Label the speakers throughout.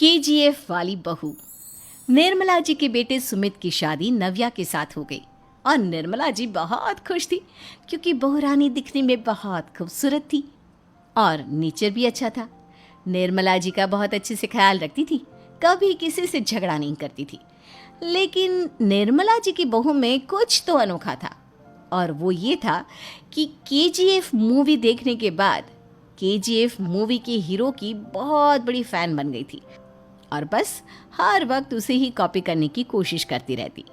Speaker 1: KGF वाली बहू। निर्मला जी के बेटे सुमित की शादी नव्या के साथ हो गई और निर्मला जी बहुत खुश थी क्योंकि बहू रानी दिखने में बहुत खूबसूरत थी और नेचर भी अच्छा था। निर्मला जी का बहुत अच्छे से ख्याल रखती थी, कभी किसी से झगड़ा नहीं करती थी। लेकिन निर्मला जी की बहू में कुछ तो अनोखा था और वो ये था कि केजीएफ मूवी देखने के बाद केजीएफ मूवी के हीरो की बहुत बड़ी फैन बन गई थी और बस हर वक्त उसे ही कॉपी करने की कोशिश करती रहती।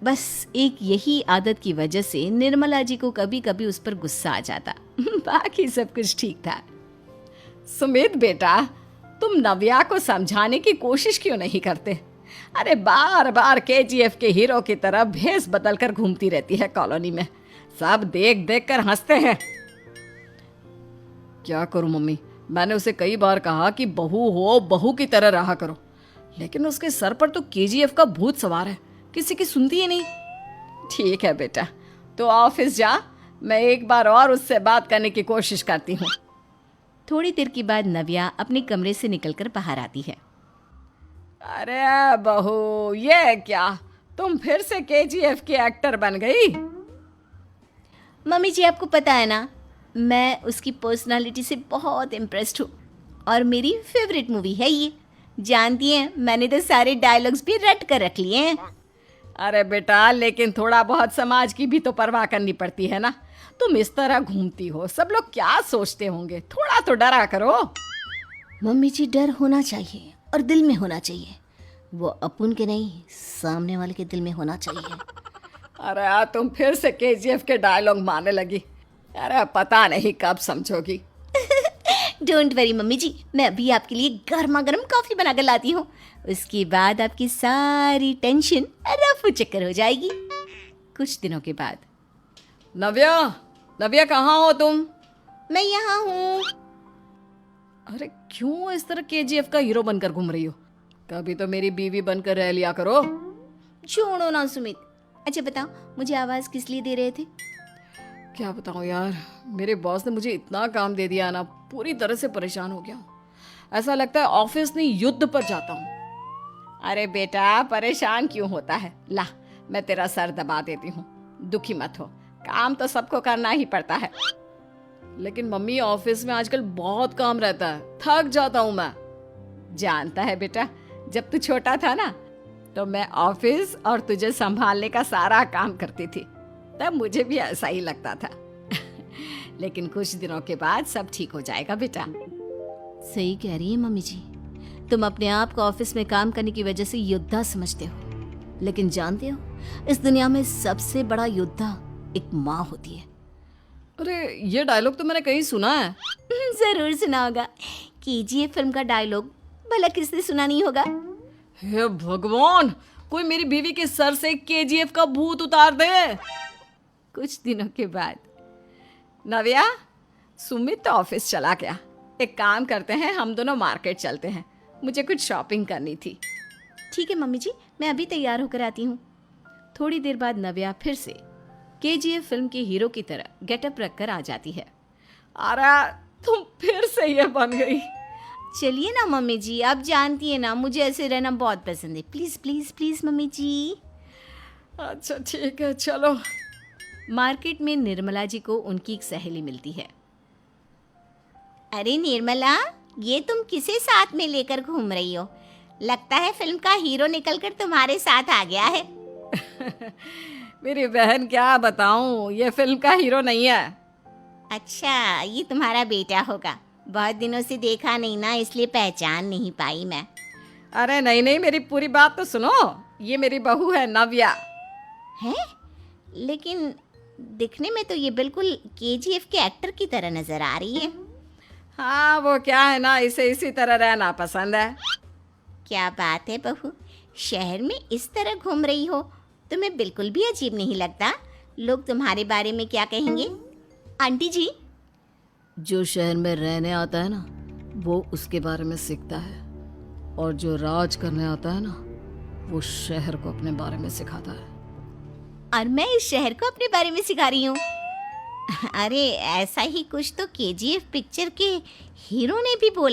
Speaker 1: बस एक यही आदत की वजह से निर्मला जी को कभी कभी उस पर गुस्सा आ जाता। बाकी सब कुछ ठीक था।
Speaker 2: सुमित बेटा, तुम नव्या को समझाने की कोशिश क्यों नहीं करते? अरे बार बार केजीएफ के हीरो की तरह भेस बदल कर घूमती रहती है कॉलोनी में। सब देख देख कर हंसते हैं। क्या करूं मम्मी, मैंने उसे कई बार कहा कि बहू हो, बहू की तरह रहा करो, लेकिन उसके सर पर तो केजीएफ का भूत सवार है, किसी की सुनती ही नहीं। ठीक है बेटा, तो ऑफिस जा, मैं एक बार और उससे बात करने की कोशिश करती हूँ।
Speaker 1: थोड़ी देर के बाद नव्या अपने कमरे से निकलकर बाहर आती है।
Speaker 2: अरे बहू, ये क्या, तुम फिर से केजीएफ की एक्टर बन गई?
Speaker 1: मम्मी जी, आपको पता है ना, मैं उसकी पर्सनालिटी से बहुत इम्प्रेस्ड हूँ और मेरी फेवरेट मूवी है ये। जानती हैं, मैंने तो सारे डायलॉग्स भी रट कर रख लिए हैं।
Speaker 2: अरे बेटा, लेकिन थोड़ा बहुत समाज की भी तो परवाह करनी पड़ती है ना। तुम इस तरह घूमती हो, सब लोग क्या सोचते होंगे, थोड़ा तो डरा करो।
Speaker 1: मम्मी जी, डर होना चाहिए और दिल में होना चाहिए। वो अपन के नहीं, सामने वाले के दिल में होना चाहिए।
Speaker 2: अरे तुम फिर से केजीएफ के डायलॉग मारने लगी। अरे पता नहीं कब समझोगी।
Speaker 1: डोंट वरी मम्मी जी, मैं अभी आपके लिए गर्मा गर्म कॉफी बनाकर लाती हूँ। उसके बाद आपकी सारी टेंशन रफू चक्कर हो जाएगी। कुछ दिनों के बाद।
Speaker 2: नव्या, नव्या कहाँ हो तुम?
Speaker 1: मैं यहाँ हूँ।
Speaker 2: अरे क्यों इस तरह केजीएफ का हीरो बनकर घूम रही हो? कभी तो मेरी बीवी बनकर रह लिया करो।
Speaker 1: छोड़ो ना सुमित। अच्छा बताओ, मुझे आवाज़ किस लिए दे रहे थे?
Speaker 2: क्या बताऊँ यार, मेरे बॉस ने मुझे इतना काम दे दिया ना, पूरी तरह से परेशान हो गया हूँ। ऐसा लगता है ऑफिस नहीं, युद्ध पर जाता हूँ। अरे बेटा, परेशान क्यों होता है? ला, मैं तेरा सर दबा देती हूँ, दुखी मत हो। काम तो सबको करना ही पड़ता है। लेकिन मम्मी, ऑफिस में आजकल बहुत काम रहता है, थक जाता हूँ मैं। जानता है बेटा, जब तू छोटा था ना, तो मैं ऑफिस और तुझे संभालने का सारा काम करती थी, तब मुझे भी ऐसा ही लगता था। लेकिन कुछ दिनों के बाद सब ठीक हो जाएगा बेटा।
Speaker 1: सही कह रही है मम्मी जी, तुम अपने आप को ऑफिस में काम करने की वजह से योद्धा समझते हो, लेकिन जानते हो, इस दुनिया में सबसे बड़ा योद्धा एक माँ होती है।
Speaker 2: अरे ये डायलॉग तो मैंने कहीं सुना है।
Speaker 1: जरूर सुना होगा। केजीएफ फिल्म का डायलॉग भला किसने सुना नहीं होगा?
Speaker 2: हे भगवान, कोई मेरी बीवी के सर से केजीएफ का भूत उतार दे।
Speaker 1: कुछ दिनों के बाद।
Speaker 2: नव्या, सुमित तो ऑफिस चला गया। एक काम करते हैं, हम दोनों मार्केट चलते हैं, मुझे कुछ शॉपिंग करनी थी।
Speaker 1: ठीक है मम्मी जी, मैं अभी तैयार होकर आती हूँ। थोड़ी देर बाद नव्या फिर से केजीएफ फिल्म के हीरो की तरह गेटअप रखकर आ जाती है।
Speaker 2: अरे तुम फिर से ये बन गई।
Speaker 1: चलिए ना मम्मी जी, आप जानती है ना, मुझे ऐसे रहना बहुत पसंद है। प्लीज प्लीज प्लीज मम्मी जी।
Speaker 2: अच्छा ठीक है, चलो।
Speaker 1: मार्केट में निर्मला जी को उनकी एक सहेली मिलती है। अरे निर्मला, ये तुम किसे साथ में लेकर घूम रही हो? लगता है फिल्म का हीरो निकलकर तुम्हारे साथ आ गया है।
Speaker 2: मेरी बहन, क्या बताऊं, ये फिल्म का हीरो नहीं है।
Speaker 1: अच्छा, ये तुम्हारा बेटा होगा। बहुत दिनों से देखा नहीं ना, इसलिए पहचान नहीं पाई मैं।
Speaker 2: अरे नहीं नहीं, मेरी पूरी बात तो सुनो। ये मेरी बहू है नव्या।
Speaker 1: है? लेकिन दिखने में तो ये बिल्कुल केजीएफ के एक्टर की तरह नजर आ रही है।
Speaker 2: हाँ, वो क्या है ना, इसे इसी तरह रहना पसंद है।
Speaker 1: क्या बात है बहू, शहर में इस तरह घूम रही हो, तुम्हें बिल्कुल भी अजीब नहीं लगता? लोग तुम्हारे बारे में क्या कहेंगे? आंटी जी,
Speaker 2: जो शहर में रहने आता है ना, वो उसके बारे में सीखता है, और जो राज करने आता है ना, वो शहर को अपने बारे में सिखाता है।
Speaker 1: और मैं इस शहर को अपने बारे में सिखा रही हूँ। अरे ऐसा ही कुछ तो केजीएफ पिक्चर के हीरो ने भी बोला।